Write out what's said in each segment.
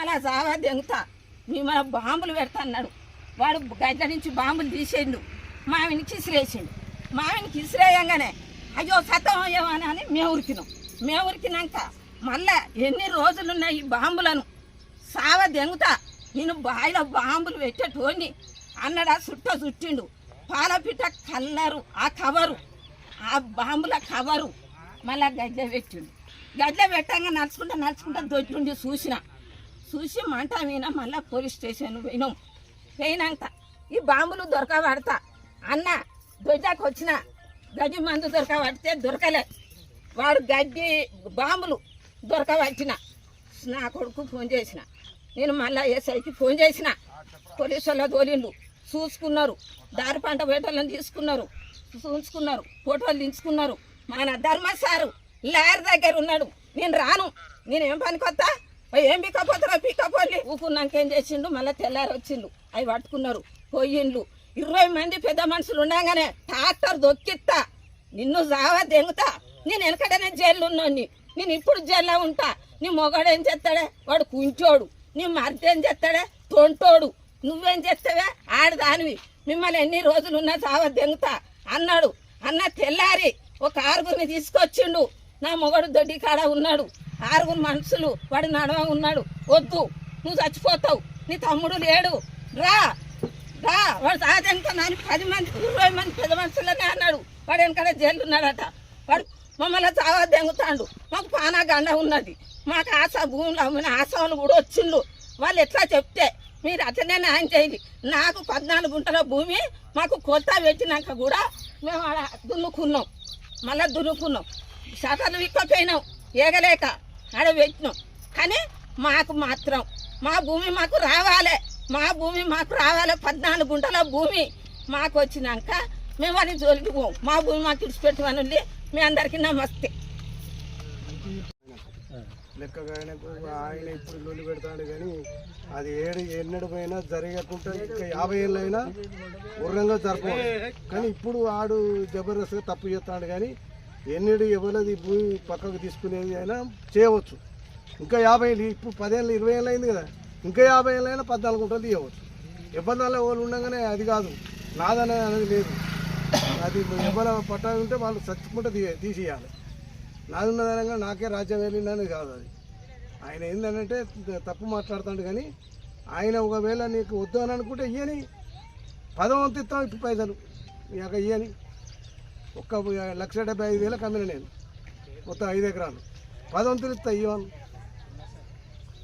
మిమ్మల్ని జావా దెంగుతా, మిమ్మల్ని బాంబులు పెడతా అన్నాడు. వాడు గడ్డ నుంచి బాంబులు తీసేయండు, మావినికి ఇసిరేసిండు. మావినికి ఇసిరేయంగానే అయ్యో సతం అయ్యామని అని మేము ఉరికినాక మళ్ళా ఎన్ని రోజులున్నాయి ఈ బాంబులను సావ దెంగుతా, నేను బాయిలో బాంబులు పెట్టేటోని అన్నాడు. ఆ చుట్టిండు పాలపిట్ట కల్లరు, ఆ కవరు, ఆ బాంబుల కవరు మళ్ళా గడ్డ పెట్టిండు. గడ్డ పెట్టంగా నడుచుకుంటా దొడ్డుండి చూసి మంట మీద మళ్ళీ పోలీస్ స్టేషన్ పోయినాక ఈ బాంబులు దొరకబడతా అన్న దొడ్డాకు వచ్చిన గడ్డి మందు దొరకబడితే దొరకలే. వాడు గడ్డి బాంబులు దొరకబట్టిన నా కొడుకు ఫోన్ చేసిన, నేను మళ్ళీ ఎస్ఐకి ఫోన్ చేసిన. పోలీసు వాళ్ళ తోలిండు, చూసుకున్నారు, దారి పంట వేటలను తీసుకున్నారు, చూసుకున్నారు, ఫోటోలు దించుకున్నారు. మన ధర్మ సారు లాయర్ దగ్గర ఉన్నాడు. నేను రాను, నేనేం పనికొత్తా, ఏం పిక్కపోలే ఊకున్నాక ఏం చేసిండు, మళ్ళీ తెల్లారి వచ్చిండు, అవి పట్టుకున్నారు, పోయిండ్లు. 20 మంది పెద్ద మనుషులు ఉండగానే ట్రాక్టర్ దొక్కిస్తా, నిన్ను జావా దెంగుతా, నేను వెనకడనే జైల్లో ఉన్నాను, నేను ఇప్పుడు జైల్లో ఉంటా. నీ మొగాడు ఏం చేస్తాడే, వాడు కుంచోడు. నీ మరిది ఏం చేస్తాడే, తొంటోడు. నువ్వేం చేస్తావే, ఆడదానివి. మిమ్మల్ని ఎన్ని రోజులున్నా జావా దెంగుతా అన్నాడు. అన్న తెల్లారి ఒక 6గురిని తీసుకొచ్చిండు. నా మొగడు దొడ్డి కాడ ఉన్నాడు, 6 మనుషులు, వాడు నడవ ఉన్నాడు. వద్దు, నువ్వు చచ్చిపోతావు, నీ తమ్ముడు లేడు, రా వాడు సాధంతో 10 మంది 20 మంది పెద్ద మనుషులనే అన్నాడు. వాడు వెనకాల జైలు ఉన్నాడట. వాడు మమ్మల్ని చావా దెంగుతాడు. మాకు పానా గండ ఉన్నది, మాకు భూములు అమ్మిన ఆశలు కూడా వచ్చిండు. వాళ్ళు ఎట్లా చెప్తే మీరు అట్లనే న్యాయం చేయాలి. నాకు 14 గుంటల భూమి మాకు కొత్త పెట్టినాక కూడా మేము ఆడ దున్నుకున్నాం, మళ్ళీ దున్నుకున్నాం, షటర్లు విక్కపోయినాం, ఏగలేక ఆడ పెట్టినాం. కానీ మాకు మాత్రం మా భూమి మాకు రావాలి, 14 గుంటల భూమి మాకు వచ్చినాక మేము అని జోలికి పోం. మా భూమి మాకు ఇడిచిపెట్టమని మీ అందరికీ నమస్తే. లెక్కగా ఆయన ఇప్పుడు లొల్లి పెడతాడు, కానీ అది ఎన్నడు పోయినా జరగకుండా ఇంకా 50 ఏళ్ళు అయినా ఉర్రంగా జరపవాలి. కానీ ఇప్పుడు ఆడు జబర్దస్త్గా తప్పు చేస్తాడు, కానీ ఎన్నడు ఎవరిది భూమి పక్కకు తీసుకునేది అయినా చేయవచ్చు. ఇంకా 50 ఏళ్ళు, ఇప్పుడు 10 ఏళ్ళు 20 ఏళ్ళు అయింది కదా, ఇంకా 50 ఏళ్ళు అయినా 14 గుంటలు తీయవచ్చు. ఇబ్బందుల్లో వాళ్ళు ఉండగానే అది కాదు, నాదనేది లేదు. అది ఎవరు పట్టా ఉంటే వాళ్ళు చచ్చుకుంటే తీసేయాలి. నాది ఉన్నదనగా నాకే రాజ్యం వెళ్ళిందని కాదు. అది ఆయన ఏంటంటే తప్పు మాట్లాడుతాడు, కానీ ఆయన ఒకవేళ నీకు వద్దు అని అనుకుంటే ఇయ్యని 10 వంతు ఇస్తాం. ఇప్పుడు పైసలు ఇక ఇయ్యని 1,75,000 అమ్మిన నేను, మొత్తం 5 ఎకరాలు 10 వంతులు ఇస్తా ఇవ్వను.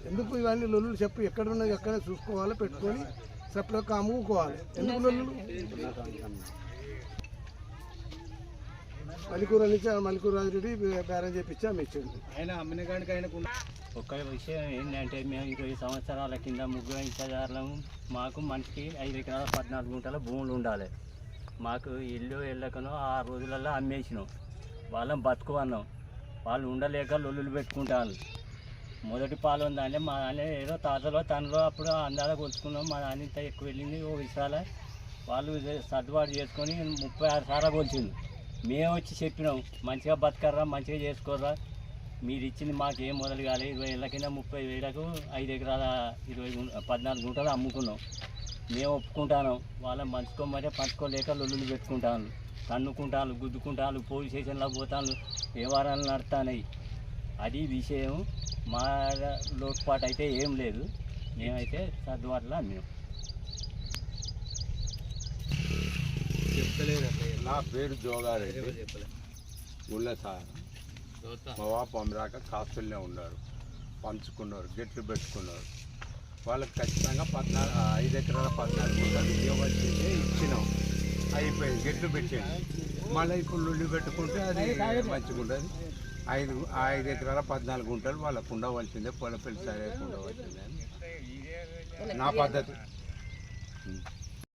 ఎందుకు ఇవన్నీ లొల్లులు చెప్పు, ఎక్కడున్నది ఎక్కడే చూసుకోవాలి, పెట్టుకొని సపరేట్గా అమ్ముకోవాలి. ఎందుకు లొల్లులు? మలికూర నుంచి మలికూర రాజరెడ్డి బ్యారేజ్ చేపించి అమ్మించండి. ఆయన అమ్మిన కాడికి ఆయనకు ఒక్క విషయం ఏంటంటే, మేము 20 సంవత్సరాల కింద ముగ్గురు ఇచ్చేదారులము. మాకు మనిషికి 5 ఎకరాల 14 గుంటల భూములు ఉండాలి. మాకు ఇల్లు వెళ్ళకనో ఆ రోజులలో అమ్మేసినాం, వాళ్ళని బతుకు అన్నాం. వాళ్ళు ఉండలేక లొల్లులు పెట్టుకుంటారు. మొదటి పాలు ఉందంటే మా నాన్న ఏదో తాతలో తనలో అప్పుడు అందాల కొలుచుకున్నాం. మా నాన్న ఇంత ఎక్కువ వెళ్ళింది ఓ విషయాల వాళ్ళు సర్దుబాటు చేసుకొని 36 సార్లు కొలిచింది. మేము వచ్చి చెప్పినాం, మంచిగా బతకర్రా, మంచిగా చేసుకోర్రా, మీరు ఇచ్చింది మాకు ఏం మొదలు కాలేదు. 20 ఏళ్ళ కింద 30,000కు 5 ఎకరాల 14 గుంటలు అమ్ముకున్నాం. మేము ఒప్పుకుంటాను, వాళ్ళని పంచుకోమంటే పంచుకోలేక లొల్లులు పెట్టుకుంటాను, తన్నుకుంటాను, గుద్దుకుంటాను, పోలీస్ స్టేషన్లో పోతాను, వ్యవహారాలు నడుతున్నాయి. అది విషయం. మా లోటుపాటు అయితే ఏం లేదు, మేమైతే సర్దుబాటులో అమ్మాం. నా పేరు జోగారెడ్డి గుళ్ళసార. మా బాబు అమరాక కాస్తుల్నే ఉన్నారు, పంచుకున్నారు, గెట్లు పెట్టుకున్నారు. వాళ్ళకి ఖచ్చితంగా 5 ఎకరాల 14 గుంటలు ఇవ్వచ్చిందే ఇచ్చినాం, అయిపోయింది. గెట్లు పెట్టేది మళ్ళీ ఇప్పుడు లొల్లి పెట్టుకుంటే అది మంచిగా ఉంటుంది. 5 ఎకరాల 14 గుంటలు వాళ్ళకు ఉండవలసిందే, పొలపెల్లి సరే ఉండవలసిందే అని నా పద్ధతి.